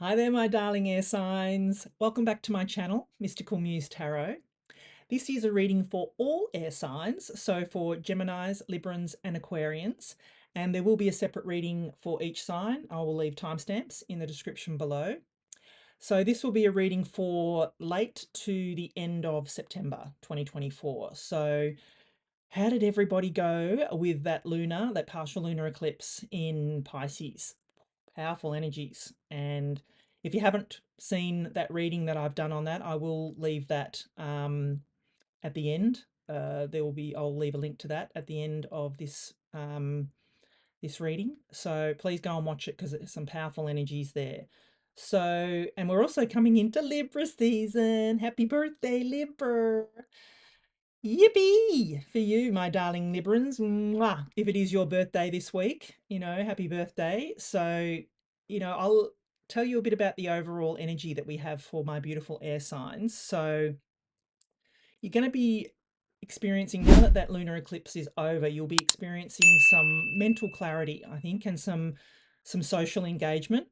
Hi there, my darling air signs. Welcome back to my channel, Mystical Muse Tarot. This is a reading for all air signs, so for Geminis, Librans, and Aquarians. And there will be a separate reading for each sign. I will leave timestamps in the description below. So this will be a reading for late to the end of September 2024. So how did everybody go with that partial lunar eclipse in Pisces? Powerful energies. And if you haven't seen that reading that I've done on that, I will leave that at the end. I'll leave a link to that at the end of this reading. So please go and watch it because there's some powerful energies there. So, and we're also coming into Libra season. Happy birthday, Libra. Yippee for you, my darling Librans. Mwah. If it is your birthday this week, happy birthday. So, I'll tell you a bit about the overall energy that we have for my beautiful air signs. So, you're going to be experiencing, now that that lunar eclipse is over, you'll be experiencing some mental clarity, I think, and some social engagement.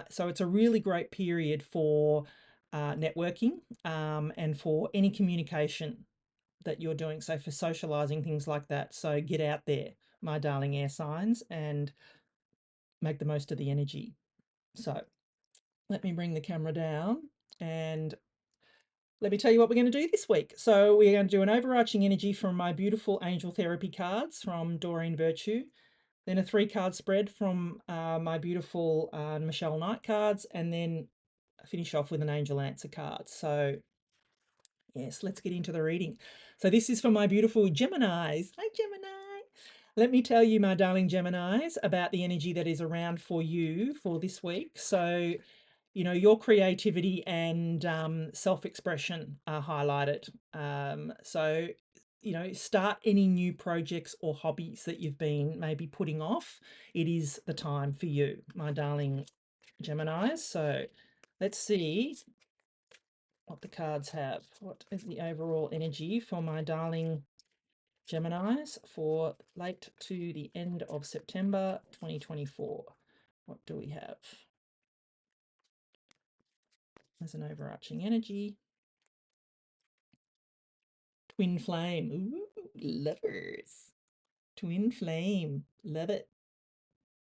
So it's a really great period for networking and for any communication that you're doing. So for socializing, things like that. So get out there, my darling air signs, and make the most of the energy. So let me bring the camera down and let me tell you what we're going to do this week. So we're going to do an overarching energy from my beautiful angel therapy cards from Doreen Virtue, then a 3-card spread from my beautiful Michelle Knight cards, and then finish off with an angel answer card. So yes, let's get into the reading. So this is for my beautiful Geminis. Hi, Gemini. Let me tell you, my darling Geminis, about the energy that is around for you for this week. So, your creativity and self-expression are highlighted. So, start any new projects or hobbies that you've been maybe putting off. It is the time for you, my darling Geminis. So let's see what the cards have. What is the overall energy for my darling Geminis for late to the end of September 2024? What do we have? There's an overarching energy. Twin flame. Ooh, lovers. Twin flame. Love it.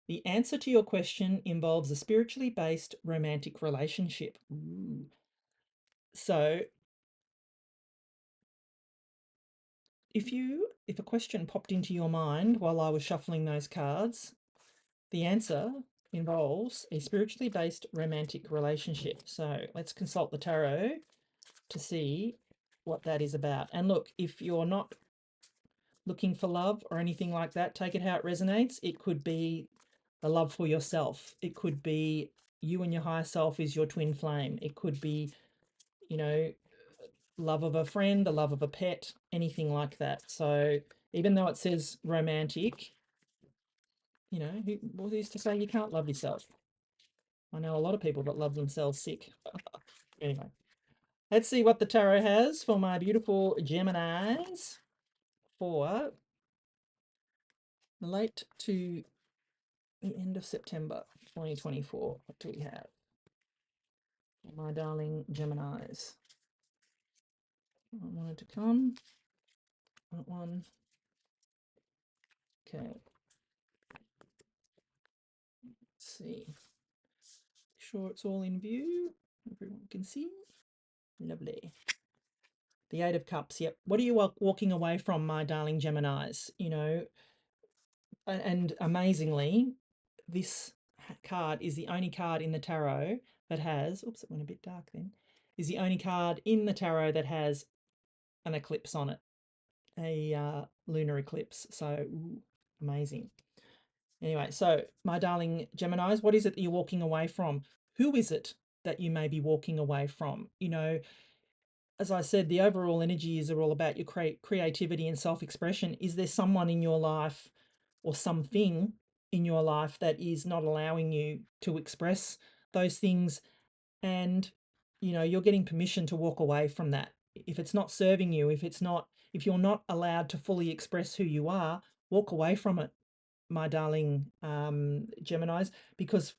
The answer to your question involves a spiritually based romantic relationship. Ooh. So if a question popped into your mind while I was shuffling those cards, the answer involves a spiritually based romantic relationship. So let's consult the tarot to see what that is about. And look, if you're not looking for love or anything like that, take it how it resonates. It could be the love for yourself. It could be you and your higher self is your twin flame. It could be, you know, love of a friend, the love of a pet, anything like that. So even though it says romantic, who used to say you can't love yourself? I know a lot of people that love themselves sick. Anyway, let's see what the tarot has for my beautiful Geminis for late to the end of September 2024. What do we have? My darling Geminis. I wanted to come. That one. Okay. Let's see. Sure it's all in view. Everyone can see. Lovely. The Eight of Cups. Yep. What are you walking away from, my darling Geminis? And amazingly, this card is the only card in the tarot that has, oops, it went a bit dark then, is the only card in the tarot that has an eclipse on it, a lunar eclipse. So, ooh, amazing. Anyway, so my darling Geminis, what is it that you're walking away from? Who is it that you may be walking away from? As I said, the overall energies are all about your creativity and self-expression. Is there someone in your life or something in your life that is not allowing you to express those things? And, you're getting permission to walk away from that. If it's not serving you, if you're not allowed to fully express who you are, walk away from it, my darling Geminis, because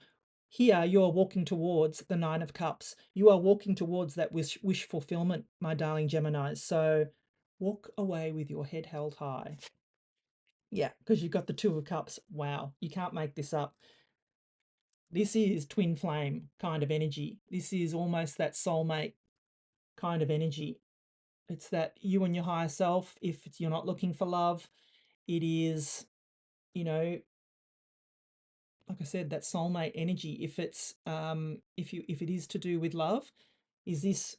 Here, you are walking towards the Nine of Cups. You are walking towards that wish fulfillment, my darling Geminis. So walk away with your head held high. Yeah, because you've got the Two of Cups. Wow, you can't make this up. This is twin flame kind of energy. This is almost that soulmate kind of energy. It's that you and your higher self, if you're not looking for love, it is, you know, like I said, that soulmate energy. If it's if it is to do with love, is this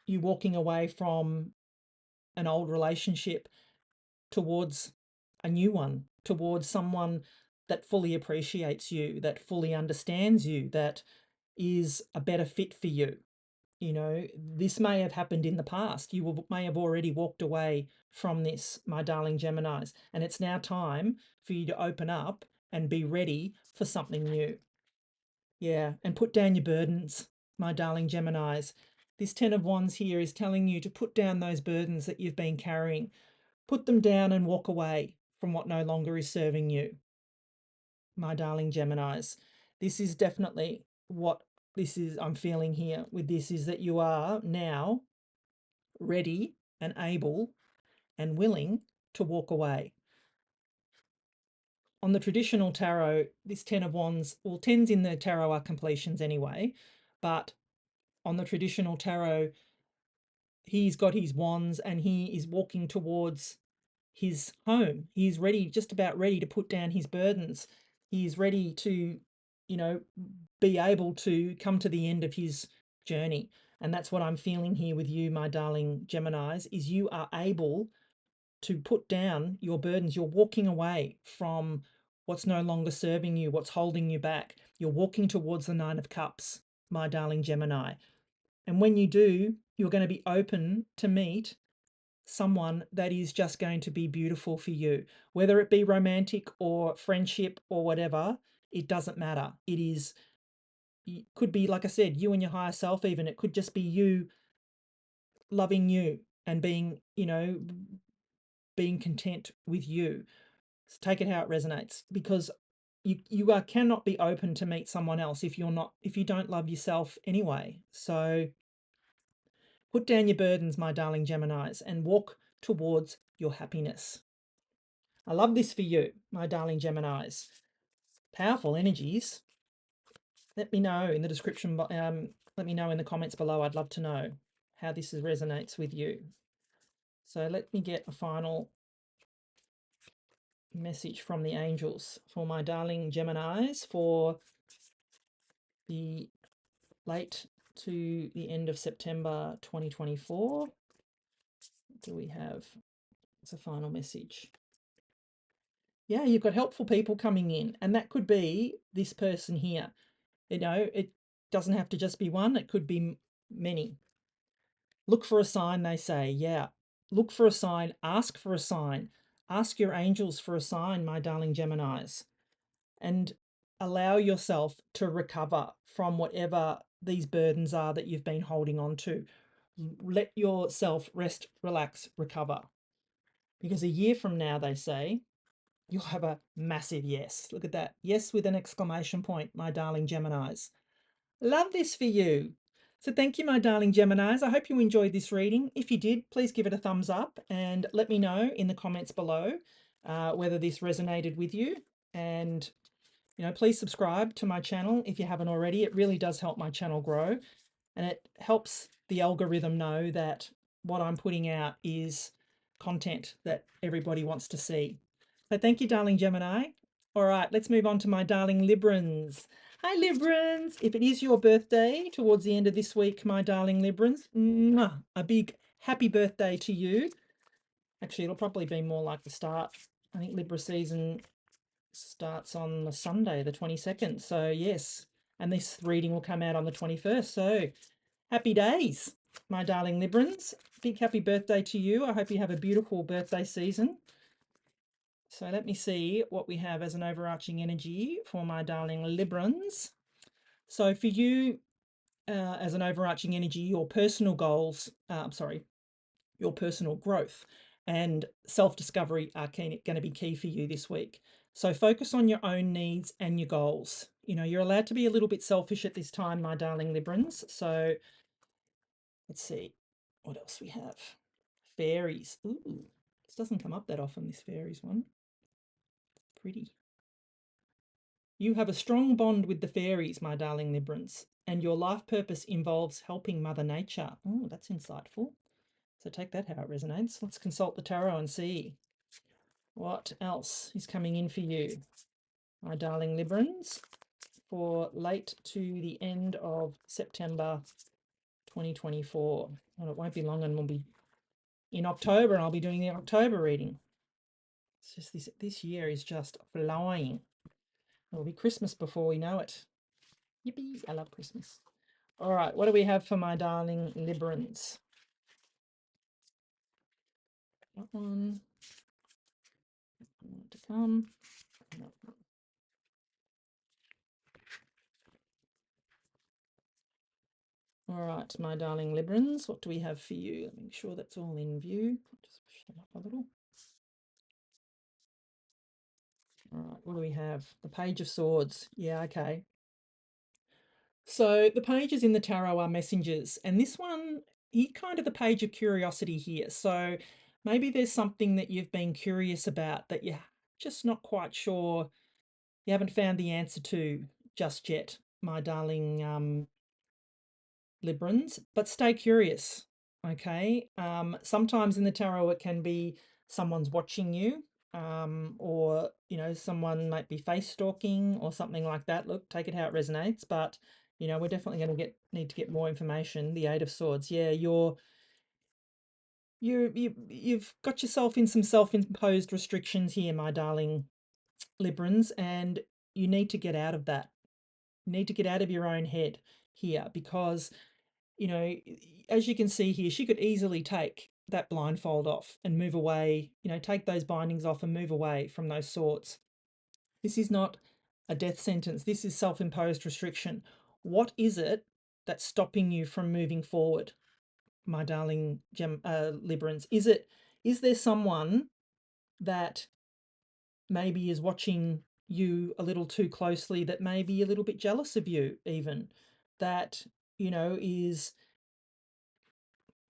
you walking away from an old relationship towards a new one, towards someone that fully appreciates you, that fully understands you, that is a better fit for you. You know, this may have happened in the past. May have already walked away from this, my darling Geminis, and it's now time for you to open up and be ready for something new. Yeah, and put down your burdens, my darling Geminis. This Ten of Wands here is telling you to put down those burdens that you've been carrying. Put them down and walk away from what no longer is serving you, my darling Geminis. This is definitely what this is I'm feeling here with this, is that you are now ready and able and willing to walk away. On the traditional tarot, this Ten of Wands, well, tens in the tarot are completions anyway, but on the traditional tarot, he's got his wands and he is walking towards his home. He's ready, just about ready to put down his burdens. He's ready to, you know, be able to come to the end of his journey. And that's what I'm feeling here with you, my darling Geminis, is you are able to put down your burdens. You're walking away from what's no longer serving you, what's holding you back. You're walking towards the Nine of Cups, my darling Gemini. And when you do, you're going to be open to meet someone that is just going to be beautiful for you, whether it be romantic or friendship or whatever. It doesn't matter. It could be, like I said, you and your higher self. Even it could just be you loving you and being, you know, being content with you. So take it how it resonates, because you cannot be open to meet someone else if you don't love yourself anyway. So put down your burdens, my darling Geminis, and walk towards your happiness. I love this for you, my darling Geminis. Powerful energies. Let me know in the description. Let me know in the comments below. I'd love to know how this resonates with you. So let me get a final message from the angels for my darling Geminis for the late to the end of September 2024. What do we have? It's a final message. Yeah, you've got helpful people coming in, and that could be this person here. You know, it doesn't have to just be one, it could be many. Look for a sign, they say. Yeah, look for a sign, ask for a sign. Ask your angels for a sign, my darling Geminis, and allow yourself to recover from whatever these burdens are that you've been holding on to. Let yourself rest, relax, recover. Because a year from now, they say, you'll have a massive yes. Look at that. Yes with an exclamation point, my darling Geminis. Love this for you. So thank you, my darling Geminis. I hope you enjoyed this reading. If you did, please give it a thumbs up and let me know in the comments below whether this resonated with you. And, you know, please subscribe to my channel if you haven't already. It really does help my channel grow, and it helps the algorithm know that what I'm putting out is content that everybody wants to see. So thank you, darling Gemini. All right, let's move on to my darling Librans. Hi, Librans. If it is your birthday towards the end of this week, my darling Librans, a big happy birthday to you. Actually, it'll probably be more like the start. I think Libra season starts on the Sunday, the 22nd. So yes, and this reading will come out on the 21st. So happy days, my darling Librans. Big happy birthday to you. I hope you have a beautiful birthday season. So let me see what we have as an overarching energy for my darling Librans. So for you, as an overarching energy, your personal goals, your personal growth and self-discovery are going to be key for you this week. So focus on your own needs and your goals. you know, you're allowed to be a little bit selfish at this time, my darling Librans. So let's see what else we have. Fairies. Ooh, this doesn't come up that often, this fairies one. Pretty. You have a strong bond with the fairies, my darling Librans, and your life purpose involves helping Mother Nature. Oh, that's insightful. So take that how it resonates. Let's consult the tarot and see what else is coming in for you, my darling Librans, for late to the end of September 2024. Well, it won't be long and we'll be in October and I'll be doing the October reading. It's just this year is just flying. It'll be Christmas before we know it. Yippee, I love Christmas. All right, what do we have for my darling Librans? That one. To come. No. All right, my darling Librans, what do we have for you? Let me make sure that's all in view. Just push them up a little. All right, what do we have? The Page of Swords. Yeah, okay. So the pages in the tarot are messengers, and this one, he's kind of the page of curiosity here. So maybe there's something that you've been curious about that you're just not quite sure, you haven't found the answer to just yet, my darling Librans, but stay curious, okay? Sometimes in the tarot, it can be someone's watching you, or, you know, someone might be face stalking or something like that. Look, take it how it resonates, but, you know, we're definitely going to need to get more information. The Eight of Swords. Yeah, you've got yourself in some self-imposed restrictions here, my darling Librans, and you need to get out of that. You need to get out of your own head here because, you know, as you can see here, she could easily take that blindfold off and move away, you know, take those bindings off and move away from those swords. This is not a death sentence. This is self-imposed restriction. What is it that's stopping you from moving forward, my darling Librans? Is there someone that maybe is watching you a little too closely, that may be a little bit jealous of you even, that, you know, is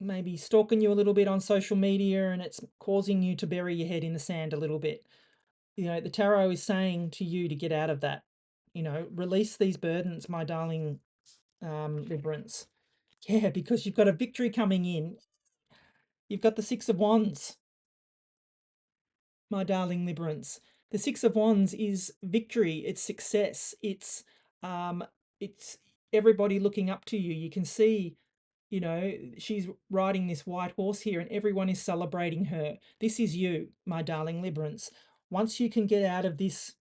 maybe stalking you a little bit on social media and it's causing you to bury your head in the sand a little bit? You know, the tarot is saying to you to get out of that. You know, release these burdens, my darling Librans. Yeah, because you've got a victory coming in. You've got the Six of Wands, my darling Librans. The Six of Wands is victory, it's success, it's everybody looking up to you. You can see, you know, she's riding this white horse here and everyone is celebrating her. This is you, my darling Librans. Once you can get out of this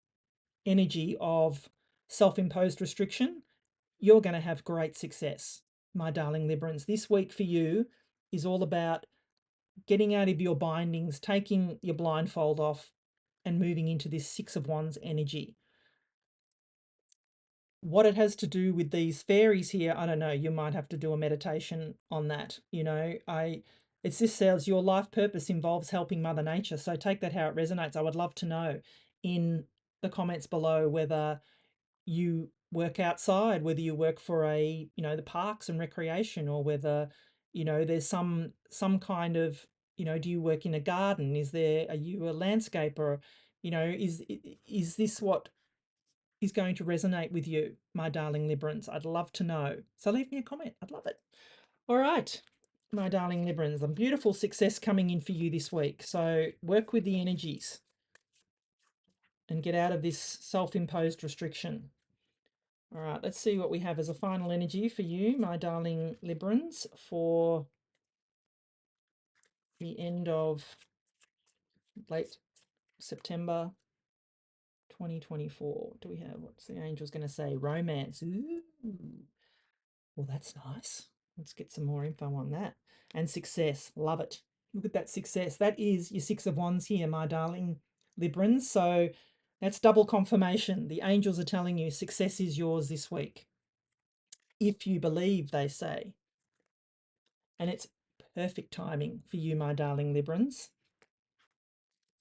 energy of self-imposed restriction, you're going to have great success, my darling Librans. This week for you is all about getting out of your bindings, taking your blindfold off and moving into this Six of Wands energy. What it has to do with these fairies here, I don't know. You might have to do a meditation on that. You know, it's this says your life purpose involves helping Mother Nature. So take that how it resonates. I would love to know in the comments below whether you work outside, whether you work for you know, the parks and recreation, or whether, you know, there's some kind of, you know, do you work in a garden? Are you a landscaper? You know, is this what is going to resonate with you, my darling Librans? I'd love to know. So leave me a comment. I'd love it. All right, my darling Librans, a beautiful success coming in for you this week. So work with the energies and get out of this self-imposed restriction. All right, let's see what we have as a final energy for you, my darling Librans, for the end of late September 2024. What do we have? What's the angel's going to say? Romance. Ooh. Well, that's nice. Let's get some more info on that. And success. Love it. Look at that success. That is your Six of Wands here, my darling Librans. So that's double confirmation. The angels are telling you success is yours this week. If you believe, they say. And it's perfect timing for you, my darling Librans,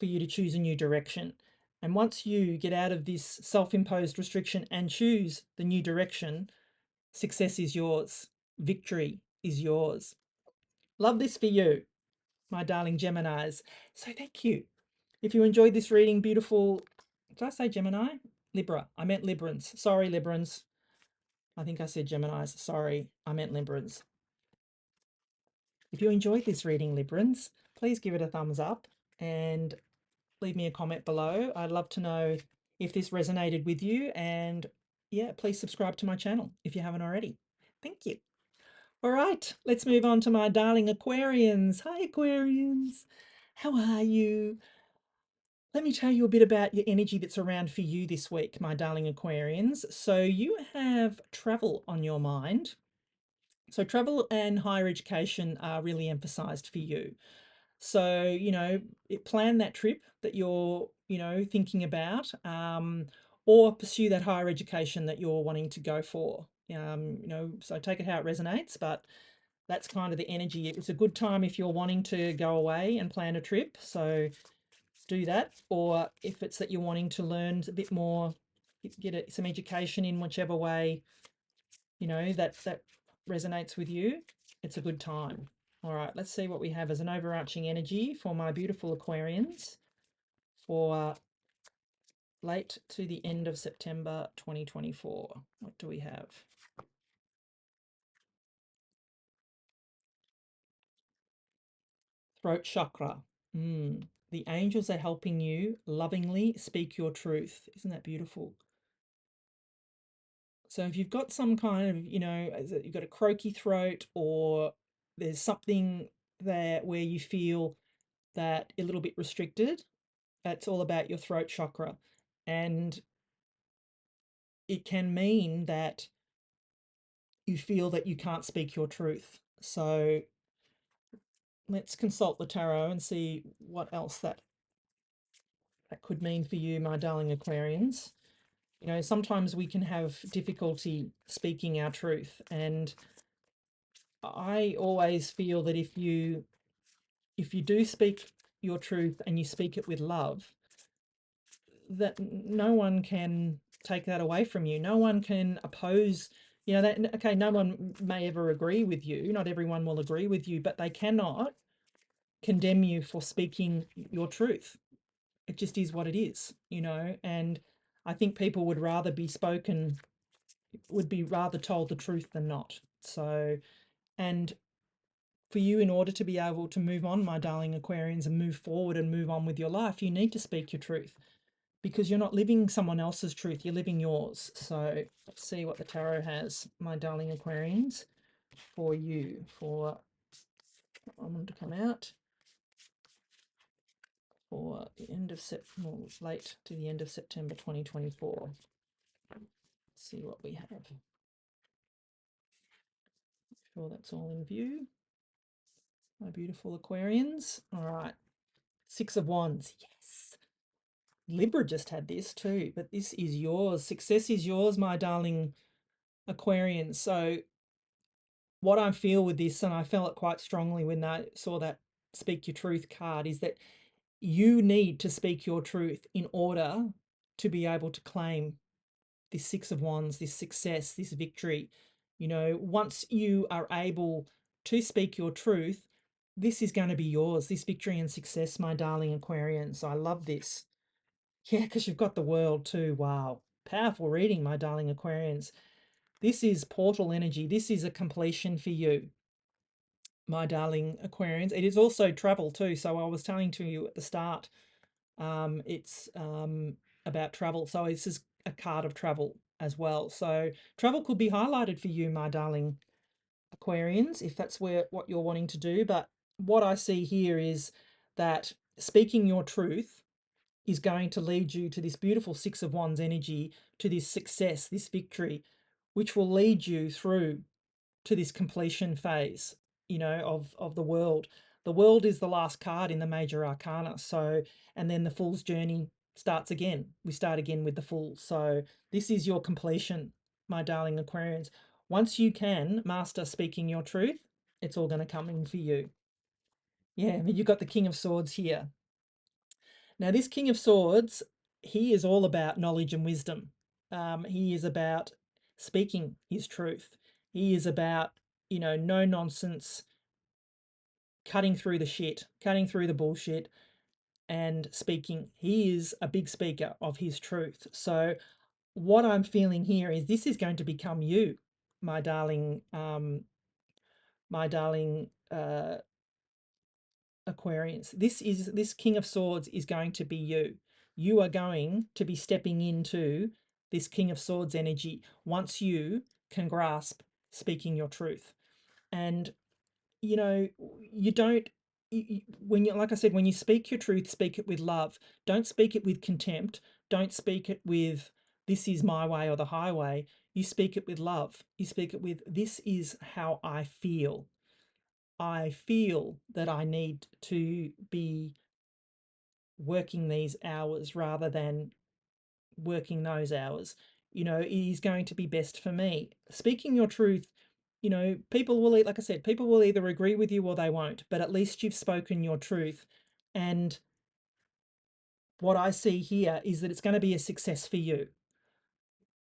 for you to choose a new direction. And once you get out of this self-imposed restriction and choose the new direction, success is yours. Victory is yours. Love this for you, my darling Geminis. So thank you. If you enjoyed this reading, beautiful, did I say Gemini? Libra. I meant Librans. Sorry, Librans. I think I said Geminis. Sorry, I meant Librans. If you enjoyed this reading, Librans, please give it a thumbs up and leave me a comment below. I'd love to know if this resonated with you, and yeah, please subscribe to my channel if you haven't already. Thank you. All right, let's move on to my darling Aquarians. Hi, Aquarians. How are you? Let me tell you a bit about your energy that's around for you this week, my darling Aquarians. So you have travel on your mind. So travel and higher education are really emphasized for you. So, plan that trip that you're, thinking about, or pursue that higher education that you're wanting to go for. So take it how it resonates, but that's kind of the energy. It's a good time if you're wanting to go away and plan a trip. So do that. Or if it's that you're wanting to learn a bit more, get some education in whichever way, that resonates with you, it's a good time. All right, let's see what we have as an overarching energy for my beautiful Aquarians for late to the end of September 2024. What do we have? Throat chakra. The angels are helping you lovingly speak your truth. Isn't that beautiful? So if you've got some kind of, you've got a croaky throat, or there's something there where you feel that a little bit restricted, that's all about your throat chakra. And it can mean that you feel that you can't speak your truth. So let's consult the tarot and see what else that could mean for you, my darling Aquarians. Sometimes we can have difficulty speaking our truth, and I always feel that if you do speak your truth and you speak it with love, that no one can take that away from you. No one can oppose, that, okay, no one may ever agree with you. Not everyone will agree with you, but they cannot condemn you for speaking your truth. It just is what it is, and I think people would be rather told the truth than not. So, and for you, in order to be able to move on, my darling Aquarians, and move forward and move on with your life, you need to speak your truth, because you're not living someone else's truth, you're living yours. So let's see what the tarot has, my darling Aquarians, for you, for, I want to come out for the end of September, late to the end of September 2024. Let's see what we have. Make sure that's all in view, my beautiful Aquarians. All right, Six of Wands, yes. Libra just had this too, but this is yours. Success is yours, my darling Aquarians. So what I feel with this, and I felt it quite strongly when I saw that speak your truth card, is that you need to speak your truth in order to be able to claim this Six of Wands, this success, this victory. Once you are able to speak your truth, this is going to be yours, this victory and success, my darling Aquarians. I love this. Yeah, because you've got the World too. Wow. Powerful reading, my darling Aquarians. This is portal energy. This is a completion for you, my darling Aquarians. It is also travel too. So I was telling to you at the start, it's about travel. So this is a card of travel as well. So travel could be highlighted for you, my darling Aquarians, if that's what you're wanting to do. But what I see here is that speaking your truth is going to lead you to this beautiful Six of Wands energy, to this success, this victory, which will lead you through to this completion phase, of the World. The World is the last card in the major arcana. So, and then the Fool's journey starts again. We start again with the Fool. So this is your completion, my darling Aquarians. Once you can master speaking your truth, it's all going to come in for you. Yeah, I mean, you've got the King of Swords here. Now, this King of Swords, he is all about knowledge and wisdom. He is about speaking his truth. He is about, no nonsense, cutting through the shit, cutting through the bullshit, and speaking. He is a big speaker of his truth. So, what I'm feeling here is this is going to become you, my darling, my darling Aquarians. This King of Swords is going to be you. You are going to be stepping into this King of Swords energy once you can grasp speaking your truth. And you know, you don't when you, like I said, when you speak your truth, speak it with love. Don't speak it with contempt. Don't speak it with this is my way or the highway. You speak it with love. You speak it with this is how I feel. I feel that I need to be working these hours rather than working those hours. It is going to be best for me. Speaking your truth, people will, like I said, people will either agree with you or they won't, but at least you've spoken your truth. And what I see here is that it's going to be a success for you,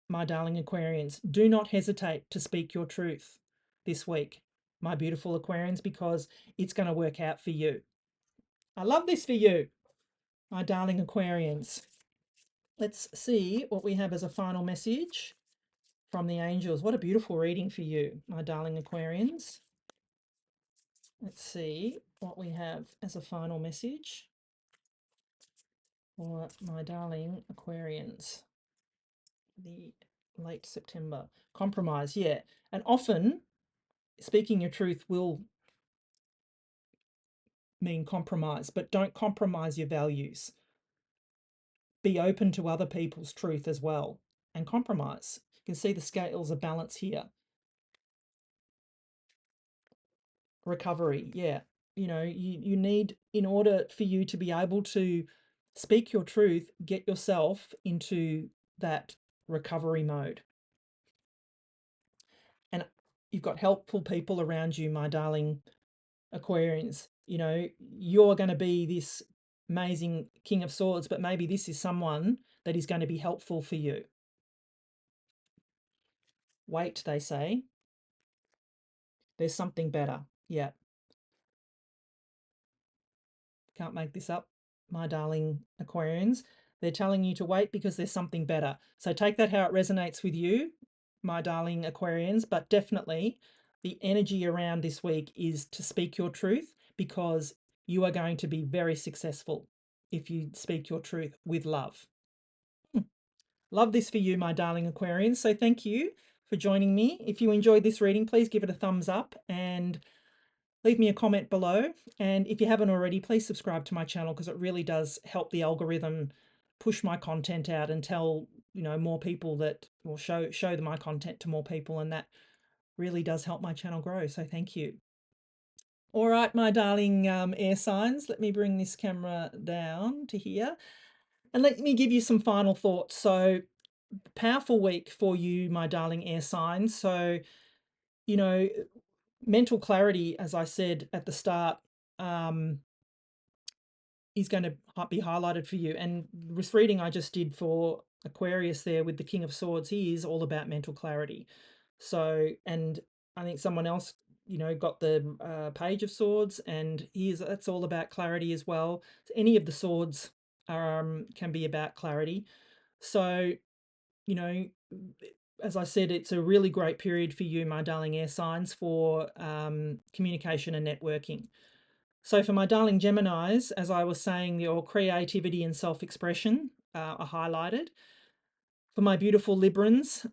my darling Aquarians. Do not hesitate to speak your truth this week, my beautiful Aquarians, because it's going to work out for you. I love this for you, my darling Aquarians. Let's see what we have as a final message from the angels. What a beautiful reading for you, my darling Aquarians. Let's see what we have as a final message for my darling Aquarians. The late September. Compromise, yeah. And often speaking your truth will mean compromise, but don't compromise your values. Be open to other people's truth as well and compromise. You can see the scales of balance here. Recovery, yeah. You need, in order for you to be able to speak your truth, get yourself into that recovery mode. And you've got helpful people around you, my darling Aquarians. You're going to be this amazing King of Swords, but maybe this is someone that is going to be helpful for you. Wait, they say. There's something better. Yeah. Can't make this up, my darling Aquarians. They're telling you to wait because there's something better. So take that how it resonates with you, my darling Aquarians. But definitely the energy around this week is to speak your truth, because you are going to be very successful if you speak your truth with love. Love this for you, my darling Aquarians. So thank you for joining me. If you enjoyed this reading, please give it a thumbs up and leave me a comment below. And if you haven't already, please subscribe to my channel, because it really does help the algorithm push my content out and tell more people that, or show my content to more people, and that really does help my channel grow. So thank you. All right, my darling air signs, let me bring this camera down to here and let me give you some final thoughts. So powerful week for you, my darling air signs. So you know mental clarity, as I said at the start, is going to be highlighted for you. And this reading I just did for Aquarius there with the King of Swords, he is all about mental clarity. So, and I think someone else, got the Page of Swords, and that's all about clarity as well. Any of the swords can be about clarity. So, you know, as I said, it's a really great period for you, my darling air signs, for communication and networking. So for my darling Geminis, as I was saying, your creativity and self-expression are highlighted. For my beautiful Librans,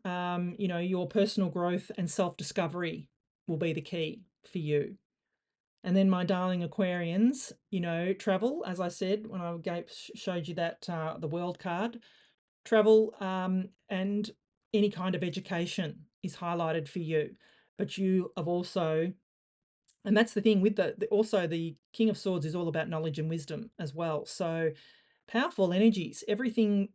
your personal growth and self-discovery will be the key for you. And then my darling Aquarians, travel, as I said when I showed you that the World card, travel and any kind of education is highlighted for you. But you have also, and that's the thing with also the King of Swords is all about knowledge and wisdom as well. So powerful energies, everything,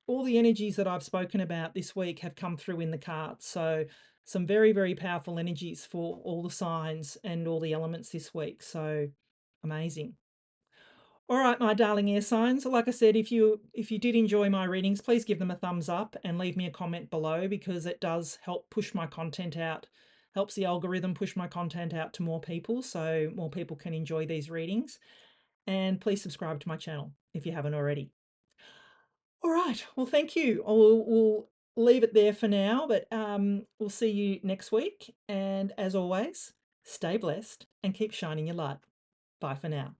all the energies that I've spoken about this week have come through in the cards. So some very, very powerful energies for all the signs and all the elements this week. So amazing. All right, my darling air signs. Like I said, if you did enjoy my readings, please give them a thumbs up and leave me a comment below because it does help push my content out, helps the algorithm push my content out to more people so more people can enjoy these readings. And please subscribe to my channel if you haven't already. All right. Well, thank you. We'll leave it there for now, but we'll see you next week. And as always, stay blessed and keep shining your light. Bye for now.